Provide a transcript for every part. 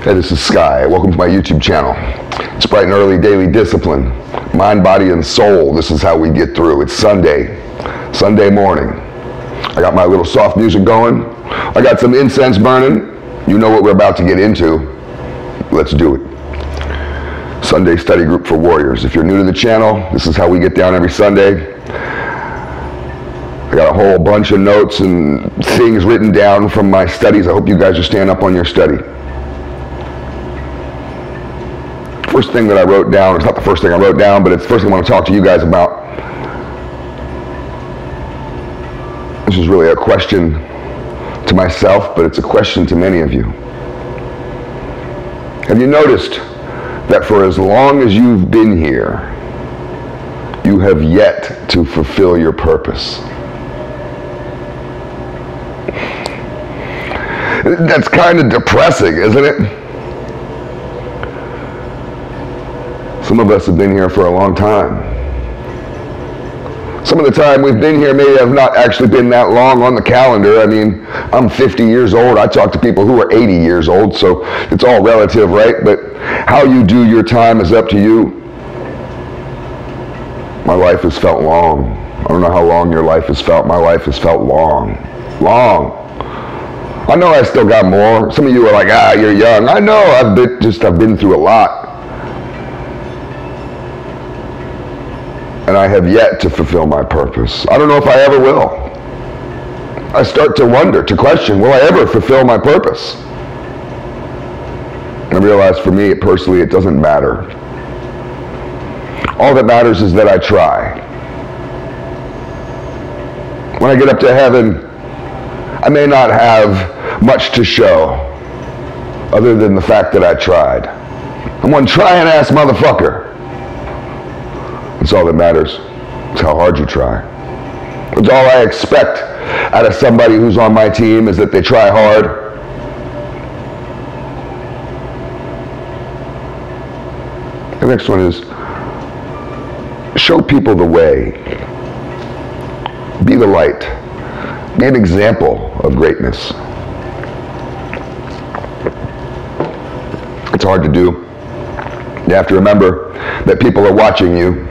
Hey, this is Sky. Welcome to my YouTube channel. It's bright and early daily discipline. Mind, body, and soul. This is how we get through. It's Sunday morning. I got my little soft music going. I got some incense burning. You know what we're about to get into. Let's do it. Sunday study group for warriors. If you're new to the channel, this is how we get down every Sunday. I got a whole bunch of notes and things written down from my studies. I hope you guys are staying up on your study. First thing that I wrote down, it's not the first thing I wrote down, but it's the first thing I want to talk to you guys about. This is really a question to myself, but it's a question to many of you. Have you noticed that for as long as you've been here, you have yet to fulfill your purpose? That's kind of depressing, isn't it? Some of us have been here for a long time. Some of the time we've been here may have not actually been that long on the calendar. I mean, I'm 50 years old. I talk to people who are 80 years old, so it's all relative, right? But how you do your time is up to you. My life has felt long. I don't know how long your life has felt. My life has felt long. Long. I know I still got more. Some of you are like, you're young. I know, I've been through a lot. And I have yet to fulfill my purpose. I don't know if I ever will. I start to wonder, to question, will I ever fulfill my purpose? And I realize for me, personally, it doesn't matter. All that matters is that I try. When I get up to heaven, I may not have much to show other than the fact that I tried. I'm one trying-ass motherfucker. That's all that matters. It's how hard you try. That's all I expect out of somebody who's on my team, is that they try hard. The next one is show people the way. Be the light. Be an example of greatness. It's hard to do. You have to remember that people are watching you.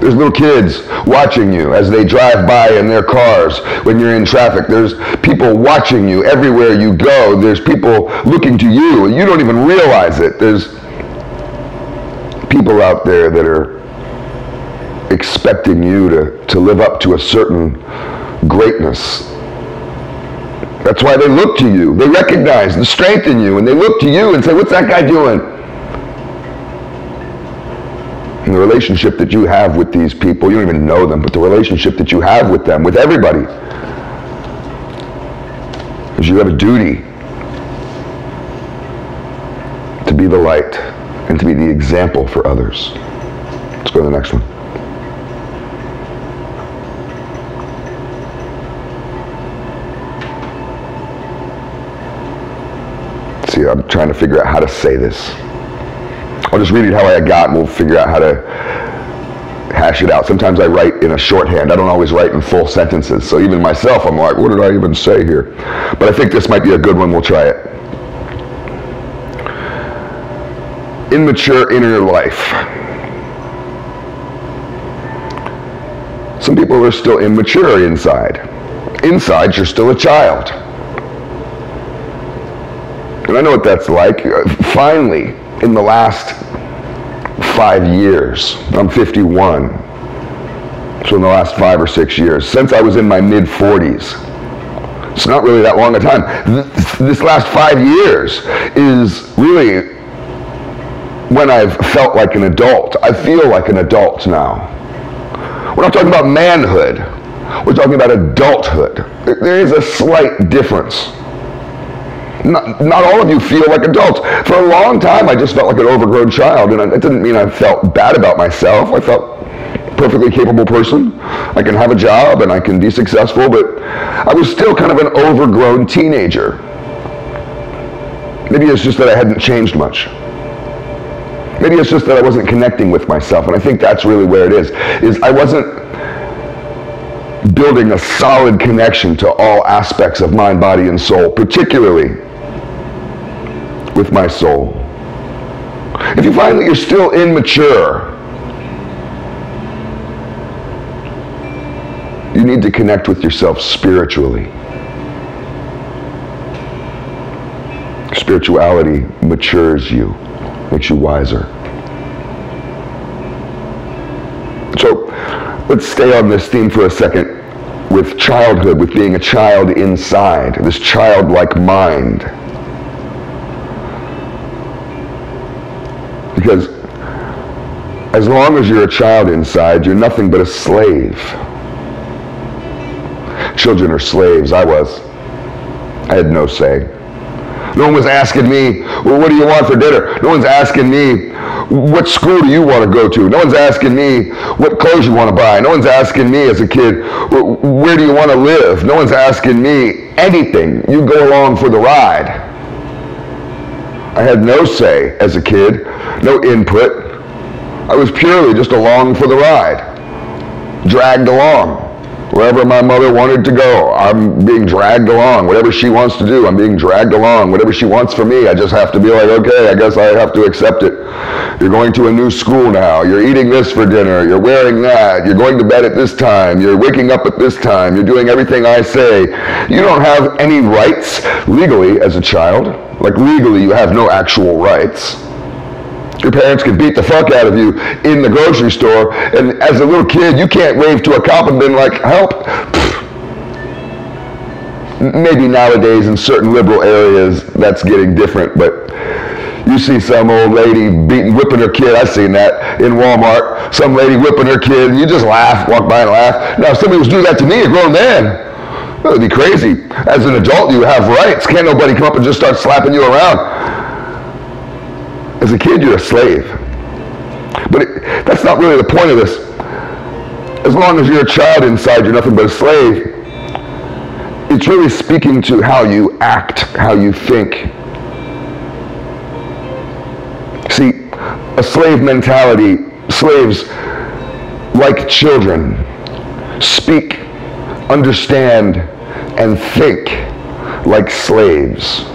There's little kids watching you as they drive by in their cars when you're in traffic. There's people watching you everywhere you go. There's people looking to you, and you don't even realize it. There's people out there that are expecting you to live up to a certain greatness. That's why they look to you. They recognize the strength in you, and they look to you and say, what's that guy doing? And the relationship that you have with these people, you don't even know them, but the relationship that you have with them, with everybody, is you have a duty to be the light and to be the example for others. Let's go to the next one. See, I'm trying to figure out how to say this. I'll just read it how I got, and we'll figure out how to hash it out. Sometimes I write in a shorthand. I don't always write in full sentences. So even myself, I'm like, what did I even say here? But I think this might be a good one. We'll try it. Immature inner life. Some people are still immature inside. Inside, you're still a child. And I know what that's like. Finally, in the last 5 years, I'm 51, so in the last 5 or 6 years, since I was in my mid-40s, it's not really that long a time. This last 5 years is really when I've felt like an adult. I feel like an adult now. We're not talking about manhood. We're talking about adulthood. There is a slight difference. Not all of you feel like adults. For a long time, I just felt like an overgrown child, and it didn't mean I felt bad about myself. I felt a perfectly capable person. I can have a job, and I can be successful, but I was still kind of an overgrown teenager. Maybe it's just that I hadn't changed much. Maybe it's just that I wasn't connecting with myself, and I think that's really where it is I wasn't building a solid connection to all aspects of mind, body, and soul, particularly with my soul. If you find that you're still immature, you need to connect with yourself spiritually. Spirituality matures you, makes you wiser. So let's stay on this theme for a second with childhood, with being a child inside, this childlike mind. Because as long as you're a child inside, you're nothing but a slave. Children are slaves. I had no say. No one was asking me, well, what do you want for dinner? No one's asking me, what school do you want to go to? No one's asking me, what clothes you want to buy? No one's asking me as a kid, where do you want to live? No one's asking me anything. You go along for the ride. I had no say as a kid, no input. I was purely just along for the ride, dragged along. Wherever my mother wanted to go, I'm being dragged along. Whatever she wants to do, I'm being dragged along. Whatever she wants for me, I just have to be like, okay, I guess I have to accept it. You're going to a new school now. You're eating this for dinner. You're wearing that. You're going to bed at this time. You're waking up at this time. You're doing everything I say. You don't have any rights legally as a child. Like legally, you have no actual rights. Your parents can beat the fuck out of you in the grocery store, and as a little kid, you can't wave to a cop and be like, help. Maybe nowadays in certain liberal areas, that's getting different, but you see some old lady whipping her kid. I've seen that in Walmart. Some lady whipping her kid, and you just laugh, walk by and laugh. Now, if somebody was doing that to me, a grown man, that would be crazy. As an adult, you have rights. Can't nobody come up and just start slapping you around. As a kid, you're a slave. But that's not really the point of this. As long as you're a child inside, you're nothing but a slave. It's really speaking to how you act, how you think. See, a slave mentality, slaves, like children, speak, understand, and think like slaves.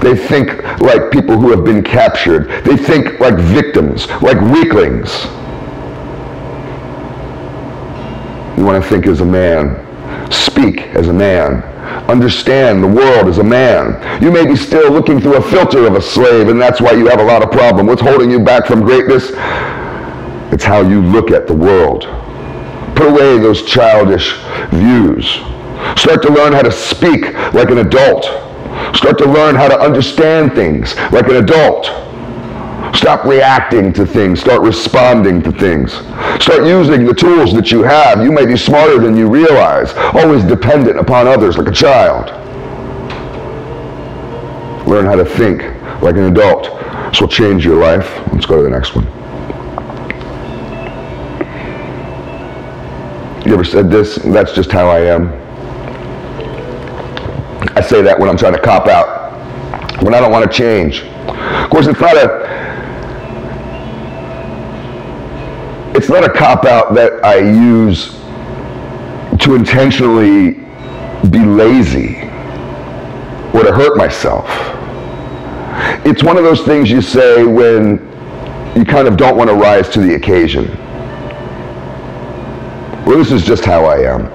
They think like people who have been captured. They think like victims, like weaklings. You want to think as a man, speak as a man, understand the world as a man. You may be still looking through a filter of a slave, and that's why you have a lot of problem. What's holding you back from greatness? It's how you look at the world. Put away those childish views. Start to learn how to speak like an adult. Start to learn how to understand things like an adult. Stop reacting to things. Start responding to things. Start using the tools that you have. You may be smarter than you realize. Always dependent upon others like a child. Learn how to think like an adult. This will change your life. Let's go to the next one. You ever said this? That's just how I am. I say that when I'm trying to cop out, when I don't want to change. Of course, it's not a cop-out that I use to intentionally be lazy or to hurt myself. It's one of those things you say when you kind of don't want to rise to the occasion. Well, this is just how I am.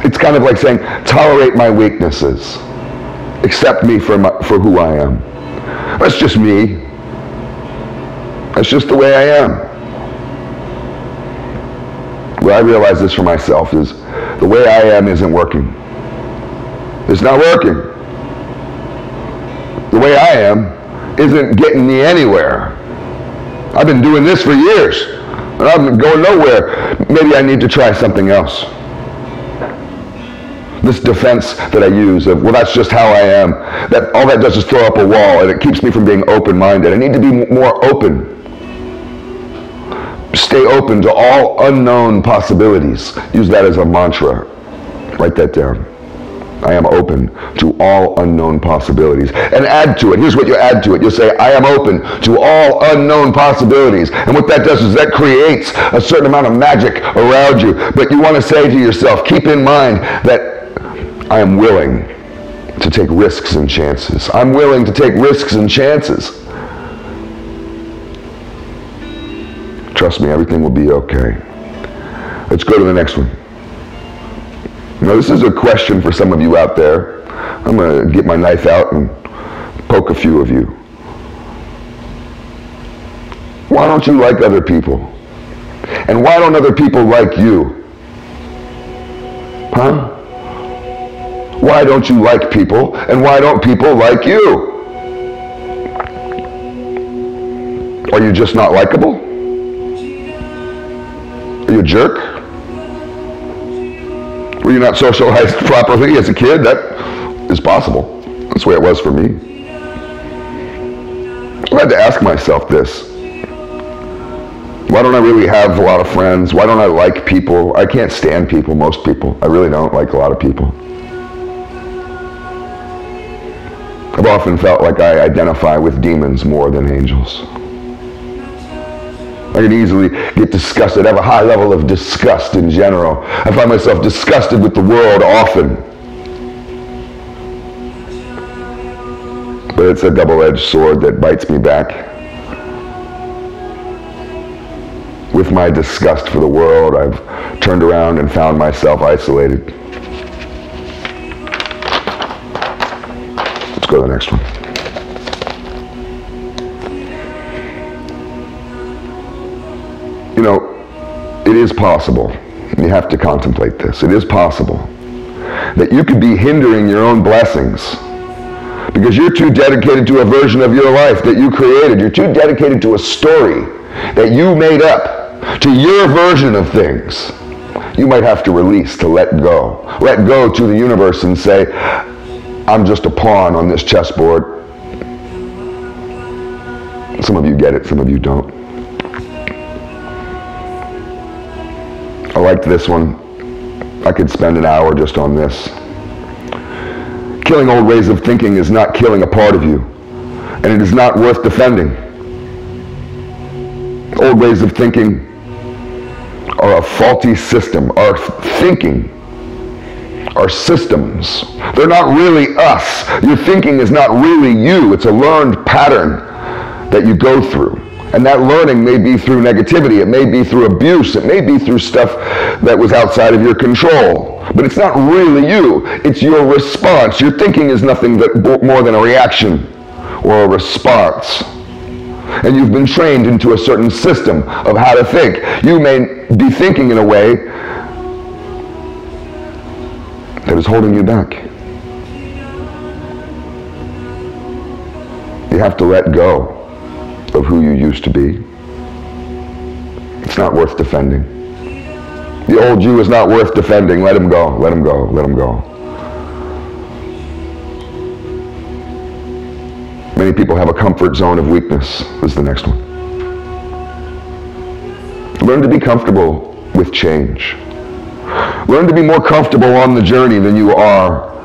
It's kind of like saying, tolerate my weaknesses. Accept me for who I am. That's just me. That's just the way I am. What I realize this for myself is the way I am isn't working. It's not working. The way I am isn't getting me anywhere. I've been doing this for years, and I've been going nowhere. Maybe I need to try something else. This defense that I use of, well, that's just how I am, that all that does is throw up a wall, and it keeps me from being open-minded. I need to be more open. Stay open to all unknown possibilities. Use that as a mantra. Write that down. I am open to all unknown possibilities. And add to it. Here's what you add to it. You'll say, I am open to all unknown possibilities. And what that does is that creates a certain amount of magic around you. But you want to say to yourself, keep in mind that I am willing. to take risks and chances. I'm willing to take risks and chances. Trust me, everything will be okay. Let's go to the next one. Now, this is a question for some of you out there. I'm going to get my knife out and poke a few of you. Why don't you like other people? And why don't other people like you? Huh? Why don't you like people? And why don't people like you? Are you just not likable? Are you a jerk? Were you not socialized properly as a kid? That is possible. That's the way it was for me. I had to ask myself this. Why don't I really have a lot of friends? Why don't I like people? I can't stand people, most people. I really don't like a lot of people. I've often felt like I identify with demons more than angels. I can easily get disgusted, have a high level of disgust in general. I find myself disgusted with the world often. But it's a double-edged sword that bites me back. With my disgust for the world, I've turned around and found myself isolated. Let's go to the next one. You know, it is possible, and you have to contemplate this, it is possible that you could be hindering your own blessings because you're too dedicated to a version of your life that you created. You're too dedicated to a story that you made up, to your version of things. You might have to release, to let go. Let go to the universe and say, I'm just a pawn on this chessboard. Some of you get it, some of you don't. I liked this one. I could spend an hour just on this. Killing old ways of thinking is not killing a part of you, and it is not worth defending. Old ways of thinking are a faulty system. Our thinking, our systems, they're not really us. Your thinking is not really you. It's a learned pattern that you go through. And that learning may be through negativity, it may be through abuse, it may be through stuff that was outside of your control. But it's not really you, it's your response. Your thinking is nothing but more than a reaction or a response. And you've been trained into a certain system of how to think. You may be thinking in a way that is holding you back. You have to let go of who you used to be. It's not worth defending. The old you is not worth defending. Let him go, let him go, let him go. Many people have a comfort zone of weakness. This is the next one. Learn to be comfortable with change. Learn to be more comfortable on the journey than you are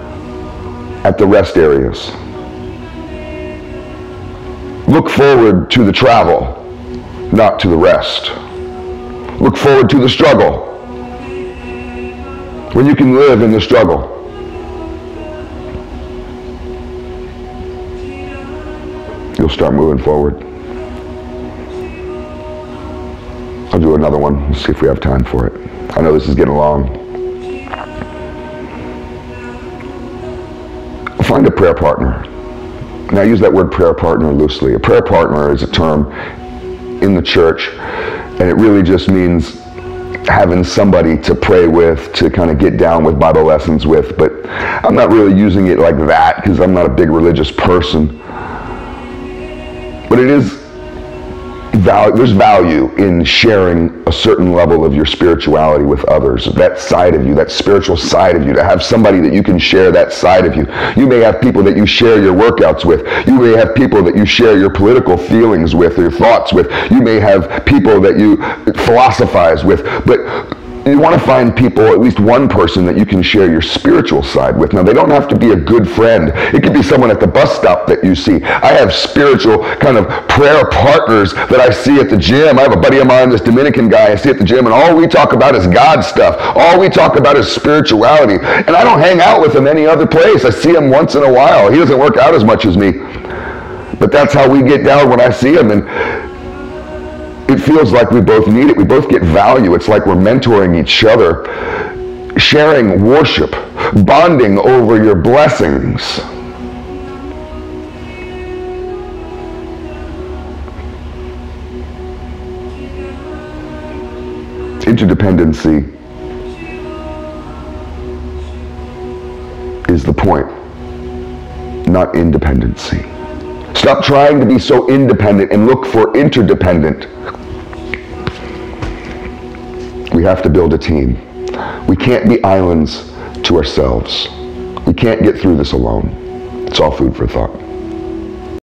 at the rest areas. Look forward to the travel, not to the rest. Look forward to the struggle when you can live in the struggle. You'll start moving forward. I'll do another one. Let's see if we have time for it. I know this is getting long. Find a prayer partner. And I use that word prayer partner loosely. A prayer partner is a term in the church, and it really just means having somebody to pray with, to kind of get down with Bible lessons with. But I'm not really using it like that because I'm not a big religious person. But it is there's value in sharing a certain level of your spirituality with others, that side of you, that spiritual side of you, to have somebody that you can share that side of you. You may have people that you share your workouts with. You may have people that you share your political feelings with, or your thoughts with. You may have people that you philosophize with. But you want to find people, at least one person that you can share your spiritual side with. Now, they don't have to be a good friend. It could be someone at the bus stop that you see. I have spiritual kind of prayer partners that I see at the gym. I have a buddy of mine, this Dominican guy I see at the gym, and all we talk about is God stuff. All we talk about is spirituality. And I don't hang out with him any other place. I see him once in a while. He doesn't work out as much as me. But that's how we get down when I see him. And it feels like we both need it. We both get value. It's like we're mentoring each other, sharing worship, bonding over your blessings. Interdependency is the point, not independency. Stop trying to be so independent and look for interdependent. We have to build a team. We can't be islands to ourselves. We can't get through this alone. It's all food for thought.